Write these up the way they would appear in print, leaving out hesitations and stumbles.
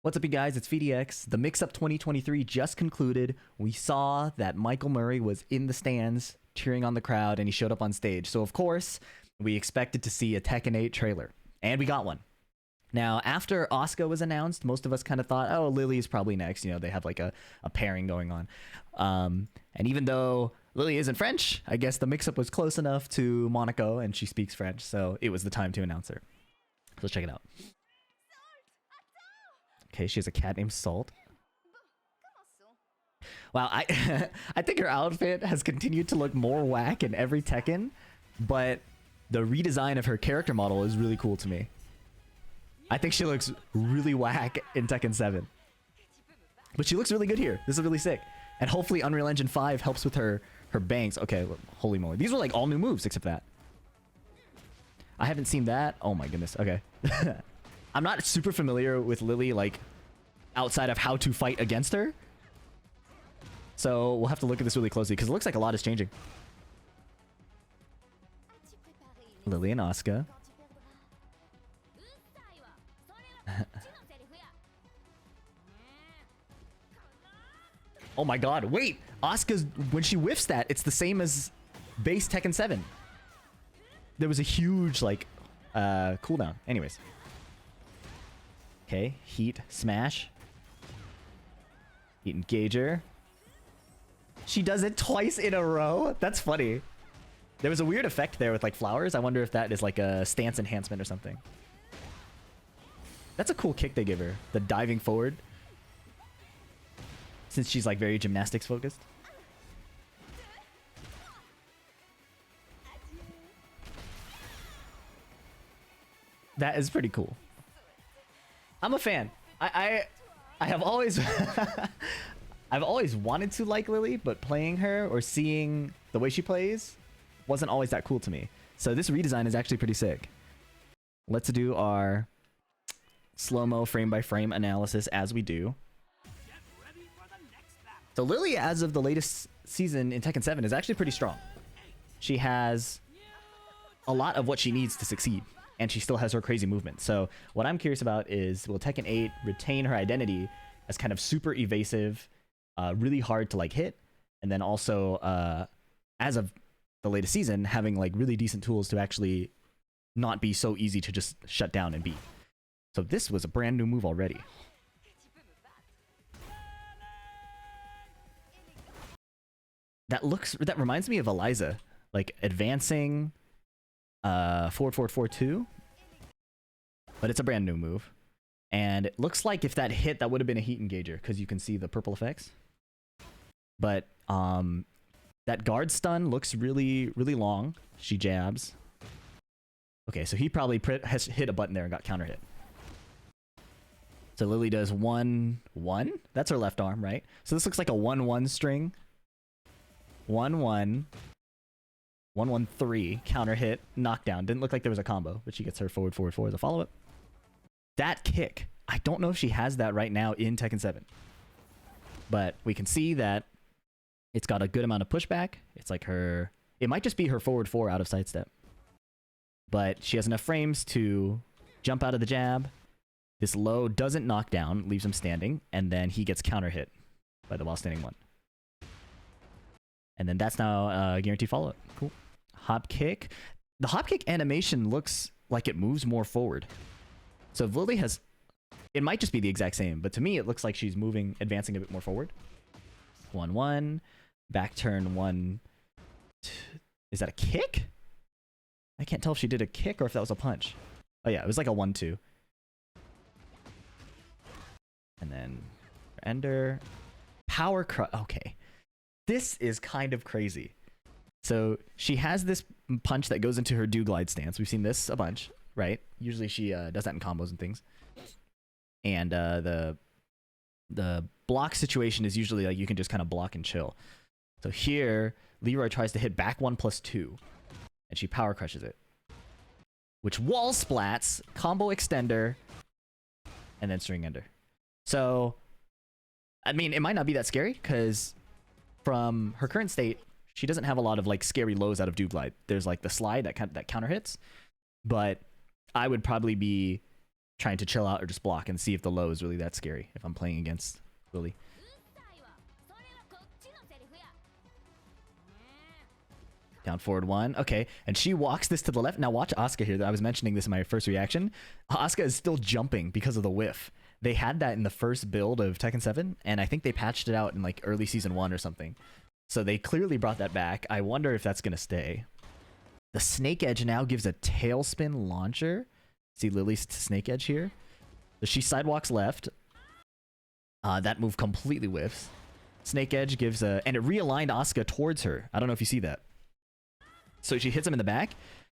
What's up, you guys? It's PhiDX. The Mix-Up 2023 just concluded. We saw that Michael Murray was in the stands cheering on the crowd, and he showed up on stage. So, of course, we expected to see a Tekken 8 trailer, and we got one. Now, after Asuka was announced, most of us kind of thought, oh, LILI is probably next. You know, they have like a pairing going on. And even though LILI isn't French, I guess the Mix-Up was close enough to Monaco, and she speaks French, so it was the time to announce her. So let's check it out. Okay, she has a cat named Salt. Wow, I I think her outfit has continued to look more whack in every Tekken, but the redesign of her character model is really cool to me. I think she looks really whack in Tekken 7. But she looks really good here. This is really sick. And hopefully Unreal Engine 5 helps with her bangs. Okay, holy moly. These were like all new moves except that. I haven't seen that. Oh my goodness. Okay. I'm not super familiar with LILI, like, outside of how to fight against her. So we'll have to look at this really closely, because it looks like a lot is changing. LILI and Asuka. Oh my god, wait! Asuka's, when she whiffs that, it's the same as base Tekken 7. There was a huge, like, cooldown. Anyways. Okay, heat, smash. Heat engager. She does it twice in a row? That's funny. There was a weird effect there with like flowers. I wonder if that is like a stance enhancement or something. That's a cool kick they give her. The diving forward. Since she's like very gymnastics focused. That is pretty cool. I'm a fan. I have always I've always wanted to like LILI, but playing her or seeing the way she plays wasn't always that cool to me. So this redesign is actually pretty sick. Let's do our slow-mo frame by frame analysis as we do. So LILI, as of the latest season in Tekken 7, is actually pretty strong. She has a lot of what she needs to succeed. And she still has her crazy movement. So what I'm curious about is, will Tekken 8 retain her identity as kind of super evasive, really hard to like hit, and then also, as of the latest season, having like really decent tools to actually not be so easy to just shut down and beat. So this was a brand new move already. That reminds me of Eliza, like advancing forward 4-2, but it's a brand new move, and it looks like if that hit, that would have been a heat engager because you can see the purple effects. But that guard stun looks really long. She jabs. Okay, so he probably has hit a button there and got counter hit. So LILI does 1-1. That's her left arm, right? So this looks like a 1-1 string. 1-1. 1-1-3, counter hit, knockdown. Didn't look like there was a combo, but she gets her forward as a follow-up. That kick, I don't know if she has that right now in Tekken 7. But we can see that it's got a good amount of pushback. It's like her... It might just be her forward 4 out of sidestep. But she has enough frames to jump out of the jab. This low doesn't knock down, leaves him standing, and then he gets counter hit by the while standing 1. And then that's now a guaranteed follow-up. Cool. Hop kick. The hop kick animation looks like it moves more forward. So if LILI has... It might just be the exact same, but to me it looks like she's moving, advancing a bit more forward. 1-1. Back turn 1... Is that a kick? I can't tell if she did a kick or if that was a punch. Oh yeah, it was like a 1-2. And then... Ender. Power crush. Okay. This is kind of crazy. So she has this punch that goes into her do glide stance. We've seen this a bunch, right? Usually she does that in combos and things. And the block situation is usually like you can just kind of block and chill. So here, Leroy tries to hit back 1+2, and she power crushes it. Which wall splats, combo extender, and then string ender. So, I mean, it might not be that scary, because from her current state, she doesn't have a lot of like scary lows out of do glide. There's like the slide that counter hits, but I would probably be trying to chill out or just block and see if the low is really that scary if I'm playing against Lily. Down forward 1. Okay, and she walks this to the left. Now watch Asuka here. I was mentioning this in my first reaction. Asuka is still jumping because of the whiff. They had that in the first build of Tekken 7, and I think they patched it out in like early season 1 or something. So they clearly brought that back. I wonder if that's going to stay. The Snake Edge now gives a tailspin launcher. See Lily's Snake Edge here. So she sidewalks left. That move completely whiffs. Snake Edge gives a... And it realigned Asuka towards her. I don't know if you see that. So she hits him in the back,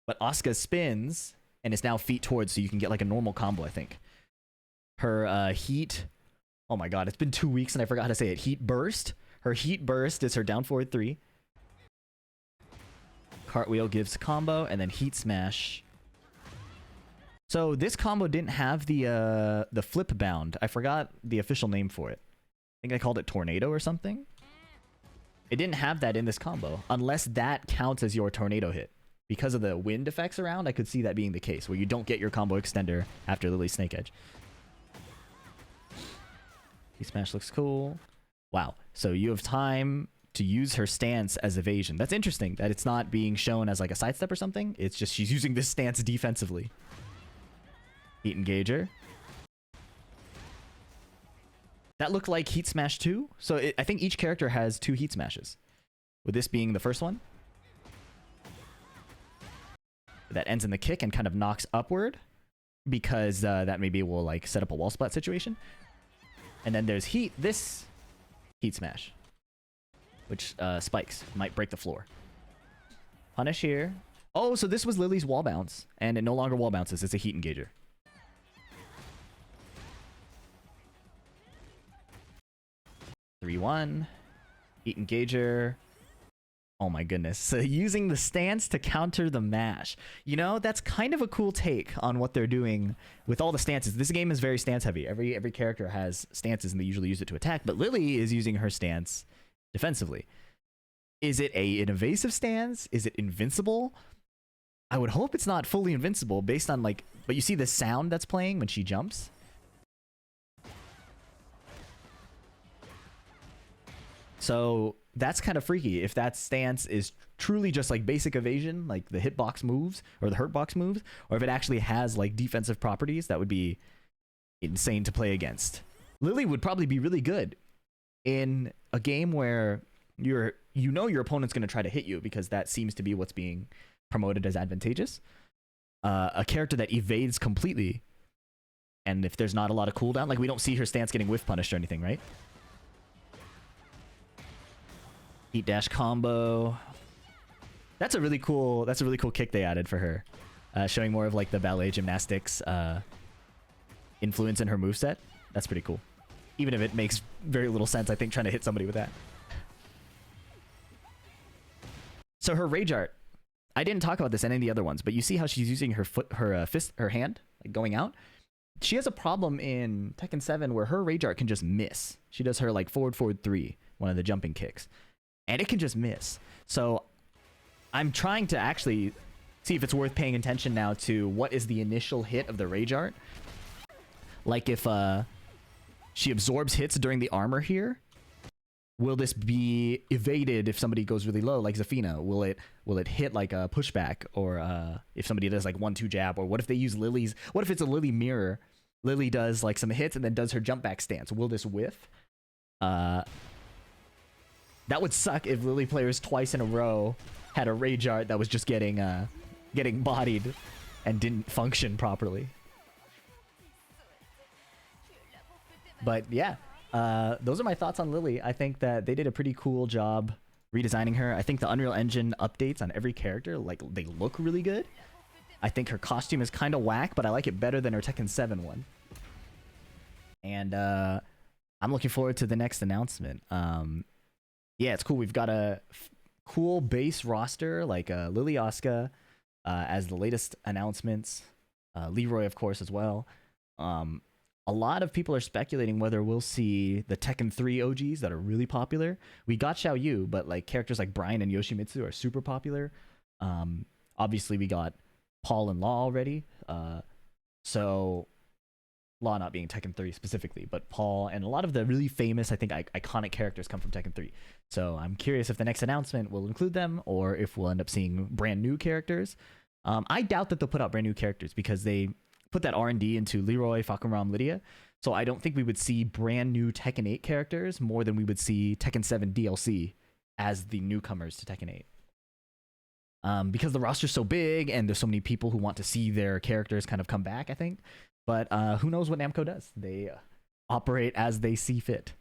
but Asuka spins and is now feet towards, so you can get like a normal combo, I think. Her heat... Oh my god, it's been 2 weeks and I forgot how to say it. Heat burst. Her heat burst is her down forward 3. Cartwheel gives a combo, and then heat smash. So this combo didn't have the flip bound. I forgot the official name for it. I think I called it tornado or something. It didn't have that in this combo, unless that counts as your tornado hit. Because of the wind effects around, I could see that being the case, where you don't get your combo extender after Lily's Snake Edge. Heat smash looks cool. Wow, so you have time to use her stance as evasion. That's interesting that it's not being shown as like a sidestep or something. It's just she's using this stance defensively. Heat engager. That looked like Heat Smash 2. So I think each character has 2 Heat Smashes. With this being the first one. That ends in the kick and kind of knocks upward. Because that maybe will like set up a wall splat situation. And then there's this Heat Smash. Which spikes. Might break the floor. Punish here. Oh, so this was Lily's wall bounce. And it no longer wall bounces. It's a Heat Engager. One Heat Engager. Oh my goodness. So using the stance to counter the mash. You know, that's kind of a cool take on what they're doing with all the stances. This game is very stance heavy. Every character has stances and they usually use it to attack, but Lily is using her stance defensively. Is it an evasive stance? Is it invincible? I would hope it's not fully invincible based on like, but you see the sound that's playing when she jumps? So that's kind of freaky if that stance is truly just like basic evasion, like the hitbox moves or the hurtbox moves, or if it actually has like defensive properties. That would be insane to play against. Lily would probably be really good in a game where you know your opponent's going to try to hit you because that seems to be what's being promoted as advantageous. A character that evades completely, and if there's not a lot of cooldown, like we don't see her stance getting whiff punished or anything, right? Heat dash combo. That's a really cool kick they added for her. Showing more of like the ballet gymnastics influence in her moveset. That's pretty cool. Even if it makes very little sense, I think, trying to hit somebody with that. So her rage art. I didn't talk about this in any of the other ones, but you see how she's using her hand, like going out? She has a problem in Tekken 7 where her rage art can just miss. She does her like forward 3, one of the jumping kicks. And it can just miss. So I'm trying to actually see if it's worth paying attention now to what is the initial hit of the rage art. Like if she absorbs hits during the armor here, will this be evaded if somebody goes really low like Zafina? Will it hit like a pushback, or if somebody does like 1-2 jab, or what if they use Lily's? What if it's a Lily mirror? Lily does like some hits and then does her jump back stance. Will this whiff? That would suck if Lily players twice in a row had a rage art that was just getting bodied and didn't function properly. But yeah, those are my thoughts on Lily. I think that they did a pretty cool job redesigning her. I think the Unreal Engine updates on every character, like, they look really good. I think her costume is kind of whack, but I like it better than her Tekken 7 one. And I'm looking forward to the next announcement. Yeah, it's cool. We've got a cool base roster like Lily, Asuka as the latest announcements. Leroy, of course, as well. A lot of people are speculating whether we'll see the Tekken 3 OGs that are really popular. We got Xiao Yu, but like characters like Brian and Yoshimitsu are super popular. Obviously, we got Paul and Law already. So Law not being Tekken 3 specifically, but Paul and a lot of the really famous, I think, iconic characters come from Tekken 3. So I'm curious if the next announcement will include them or if we'll end up seeing brand new characters. I doubt that they'll put out brand new characters because they put that R&D into Leroy, Fakumram, Lydia. So I don't think we would see brand new Tekken 8 characters more than we would see Tekken 7 DLC as the newcomers to Tekken 8. Because the roster's so big and there's so many people who want to see their characters kind of come back, I think. But who knows what Namco does? They operate as they see fit.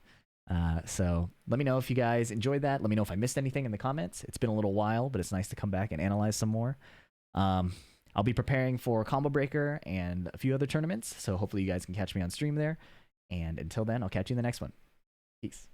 So let me know if you guys enjoyed that. Let me know if I missed anything in the comments. It's been a little while, but it's nice to come back and analyze some more. I'll be preparing for Combo Breaker and a few other tournaments, so hopefully you guys can catch me on stream there. And until then, I'll catch you in the next one. Peace.